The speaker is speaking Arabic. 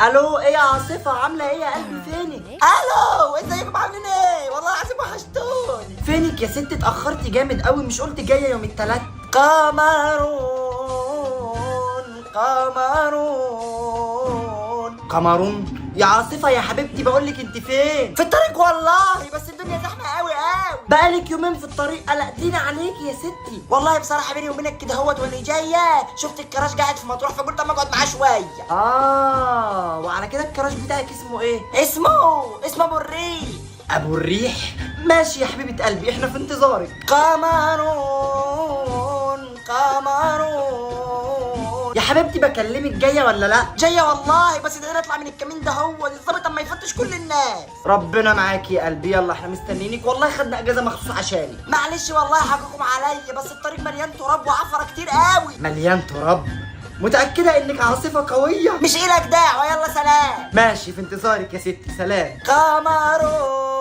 الو، ايه يا عاصفه؟ عامله ايه يا قلبي؟ فينك؟ الو، ازيكم؟ عاملين ايه؟ والله العظيم وحشتوني. فينك يا ست؟ اتاخرتي جامد قوي، مش قلت جايه يوم التلات؟ قمرون يا عاصفه يا حبيبتي، بقولك انت فين؟ في الطريق والله، بس الدنيا زحمه قوي قوي. بقالك يومين في الطريق، قلقتيني عليكي يا ستي. والله بصراحه بيني وبينك كده هوت، وانا جايه شفت الكراش قاعد في مطروح، فقلت اما اقعد معاه شويه. وعلى كده الكراش بتاعك اسمه ايه؟ اسمه ابو الريح. ابو الريح؟ ماشي يا حبيبه قلبي، احنا في انتظارك. قمرون يا حبيبتي، بكلمك جايه ولا لا؟ جايه والله، بس ده نطلع من الكمين ده، هو الظابط اما يفتش كل الناس. ربنا معاكي يا قلبي، يلا احنا مستنيينك، والله خدنا اجازه مخصوص عشاني. معلش والله حقكم عليا، بس الطريق مليان تراب وعفره كتير قوي. مليان تراب؟ متأكدة انك عاصفة قوية؟ مش إلك دعوة، يلا سلام. ماشي، في انتظارك يا ستي، سلام. قمرون